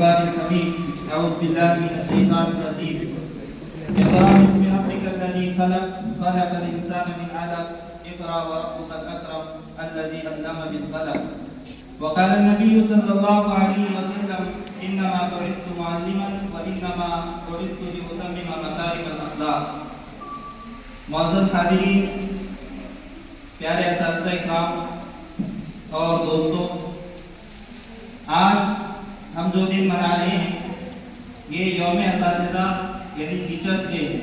الفرقان الحميد. أعوذ بالله من الشيطان الرجيم. اقرأ باسم ربك الذي خلق الإنسان من علق. اقرأ وربك الأكرم الذي علم بالقلم. وقال النبي صلى الله عليه وسلم إنما بعثت معلما وإنما بعثت لأتمم مكارم الأخلاق. معزز حاضرین، پیارے اساتذہ کرام اور دوستوں، آج ہم جو دن منا رہے ہیں یہ یوم اساتذہ یعنی ٹیچرس ڈے ہے۔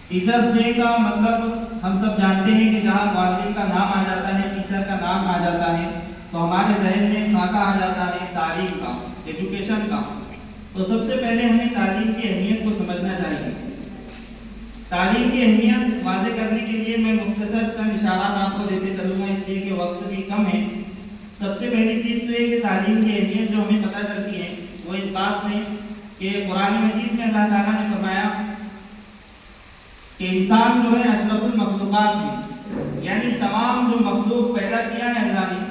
ٹیچرس ڈے کا مطلب ہم سب جانتے ہیں کہ جہاں معلم کا نام آ جاتا ہے، ٹیچر کا نام آ جاتا ہے، تو ہمارے ذہن میں کیا آ جاتا ہے؟ تعلیم کا، ایجوکیشن کا۔ تو سب سے پہلے ہمیں تعلیم کی اہمیت کو سمجھنا چاہیے۔ تعلیم کی اہمیت واضح کرنے کے لیے میں مختصر چند اشارات آپ کو دیتے چلوں گا، اس لیے کہ وقت بھی کم ہے۔ سب سے پہلی چیز تو یہ کہ تعلیم کی اہمیت جو ہمیں پتہ چلتی ہے وہ اس بات سے کہ قرآن مجید میں اللہ تعالیٰ نے فرمایا کہ انسان جو ہے اشرف المخلوقات ہے، یعنی تمام جو مخلوق پیدا کیا ہے اللہ نے،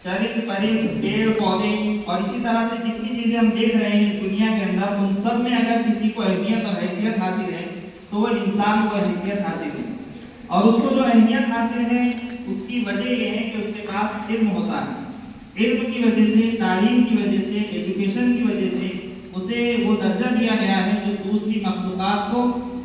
چرند پرند پیڑ پودے اور اسی طرح سے جتنی چیزیں ہم دیکھ رہے ہیں دنیا کے اندر، ان سب میں اگر کسی کو اہمیت اور حیثیت حاصل ہے تو وہ انسان کو حیثیت حاصل ہے۔ اور اس کو جو اہمیت حاصل ہے اس کی وجہ یہ ہے کہ اس کے پاس علم ہوتا ہے۔ علم کی وجہ سے، تعلیم کی وجہ سے، ایجوکیشن کی وجہ سے اسے وہ درجہ دیا گیا ہے جو دوسری مخلوقات کو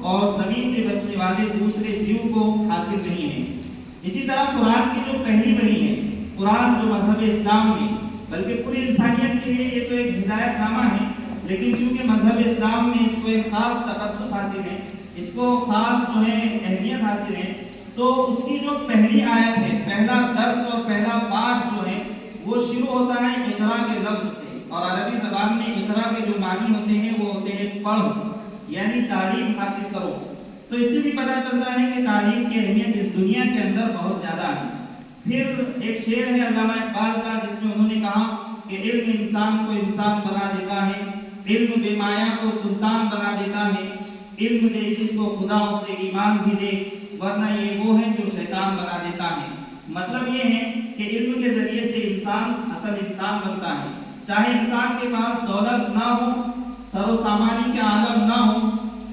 اور زمین پہ بسنے والے دوسرے جیو کو حاصل نہیں ہے۔ اسی طرح قرآن کی جو پہلی وحی ہے، قرآن جو مذہب اسلام میں بلکہ پوری انسانیت کے لیے یہ تو ایک ہدایت نامہ ہے، لیکن چونکہ مذہب اسلام میں اس کو ایک خاص تقدس حاصل ہے، اس کو خاص جو ہے اہمیت حاصل ہے، تو اس کی جو پہلی آیت ہے، پہلا درس اور پہلا پاٹ جو ہے وہ شروع ہوتا ہے اقرا کے لفظ سے، اور عربی زبان میں اقرا کے جو معنی ہوتے ہیں وہ ہوتے ہیں پڑھ، یعنی تعلیم حاصل کرو۔ تو اس سے بھی پتہ چلتا ہے کہ تعلیم کی اہمیت اس دنیا کے اندر بہت زیادہ ہے۔ پھر ایک شعر ہے علامہ اقبال کا جس میں انہوں نے کہا کہ علم انسان کو انسان بنا دیتا ہے، علم بے مایا کو سلطان بنا دیتا ہے، علم دے جس کو خدا اسے ایمان بھی دے، ورنہ یہ وہ ہے جو شیطان بنا دیتا ہے۔ مطلب یہ ہے کہ علم کے ذریعے سے انسان اصل انسان بنتا ہے۔ چاہے انسان کے پاس دولت نہ ہو، سر و سامانی کے عالم نہ ہو،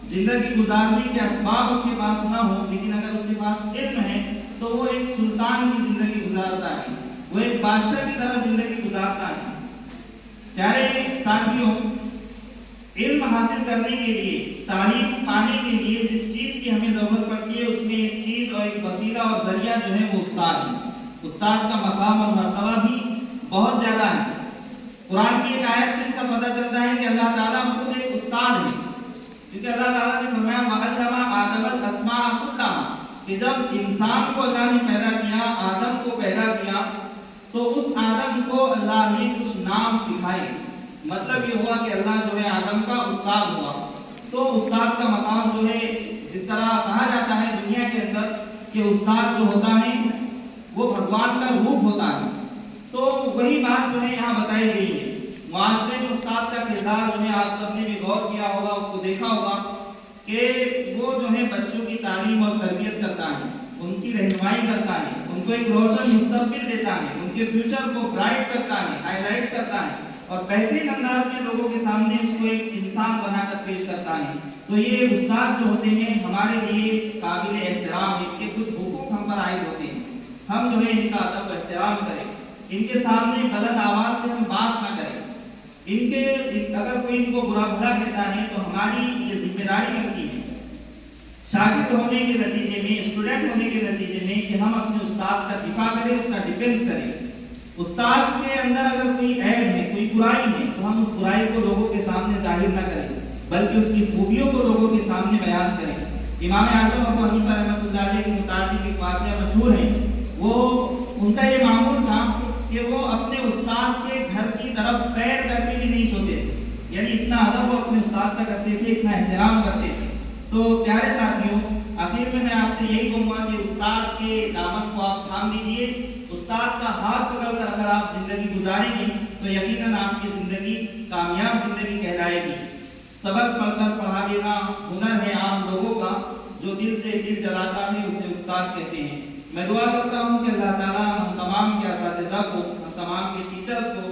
زندگی گزارنے کے اسباب اس کے پاس نہ ہو، لیکن اگر اس کے پاس علم ہے تو وہ ایک سلطان کی زندگی گزارتا ہے، وہ ایک بادشاہ کی طرح زندگی گزارتا ہے۔ پیارے ساتھیوں، علم حاصل کرنے کے لیے، تعلیم پانے کے لیے جس چیز کی ہمیں ضرورت پڑتی ہے اس میں ایک چیز اور ایک وسیلہ اور ذریعہ جو ہے وہ استاد ہے۔ استاد کا مقام اور مرتبہ بھی بہت زیادہ ہے۔ قرآن کی ایک آیت سے اس کا پتہ چلتا ہے کہ اللہ تعالیٰ خود ایک استاد ہے، کیونکہ اللہ تعالیٰ نے فرمایا وَعَلَّمَ آدَمَ الْأَسْمَاءَ كُلَّهَا، کہ جب انسان کو اللہ نے پیدا کیا، آدم کو پیدا کیا، تو اس آدم کو اللہ نے کچھ نام سکھائے۔ مطلب یہ ہوا کہ اللہ جو ہے آدم کا استاد ہوا۔ تو استاد کا مقام جو ہے، جس طرح کہا جاتا ہے دنیا کے اندر کہ استاد جو ہوتا ہے وہ بھگوان کا روپ ہوتا ہے، تو وہی بات جو ہے یہاں بتائی گئی ہے۔ معاشرے میں استاد کا کردار جو ہے آپ سب نے بھی غور کیا ہوگا، اس کو دیکھا ہوگا کہ وہ جو ہے بچوں کی تعلیم اور تربیت کرتا ہے، ان کی رہنمائی کرتا ہے، ان کو ایک روشن مستقبل دیتا ہے، ان کے فیوچر کو برائٹ کرتا ہے، ہائی لائٹ کرتا ہے، اور بہترین انداز میں لوگوں کے سامنے اس کو ایک انسان بنا کر پیش کرتا ہے۔ تو یہ استاد جو ہوتے ہیں ہمارے لیے قابل احترام، ان کے کچھ حقوق ہم پر عائد ہوتے ہیں، ہم جو ہے ان کا ادب و احترام کریں، ان کے سامنے غلط آواز سے ہم بات نہ کریں، ان کے اگر کوئی ان کو برا بھلا کہتا ہے تو ہماری یہ ذمہ داری بنتی ہے شاگرد ہونے کے نتیجے میں، اسٹوڈنٹ ہونے کے نتیجے میں، کہ ہم اپنے استاد کا دفاع کریں، اس کا ڈیفینس کریں۔ استاد کے اندر اگر کوئی عیب ہے، کوئی برائی ہے، تو ہم اس برائی کو لوگوں کے سامنے ظاہر نہ کریں، بلکہ اس کی خوبیوں کو لوگوں کے سامنے بیان کریں۔ امام اعظم ابو حنیفہ رحمۃ اللہ علیہ کے متعلق ایک واقعہ مشہور ہے، وہ ان کا یہ معمول تھا کہ وہ اپنے استاد کے گھر کی طرف پیر کر کے بھی نہیں سوتے تھے، یعنی اتنا ادب وہ اپنے استاد کا کرتے تھے، اتنا احترام کرتے تھے۔ تو پیارے ساتھیوں، آخر میں آپ سے یہی کہوں گا کہ استاد کے دامن کو آپ تھام لیجیے، استاد کا ہاتھ پکڑ کر اگر آپ زندگی گزاریں گے تو یقیناً آپ کی زندگی کامیاب زندگی کہلائے گی۔ سبق پڑھ کر پڑھا دینا ہنر ہے عام لوگوں کا، جو دل سے دل جلاتا ہے اسے استاد کہتے ہیں۔ میں دعا کرتا ہوں کہ اللہ تعالیٰ ہم تمام کے اساتذہ کو، ہم تمام کے ٹیچرز کو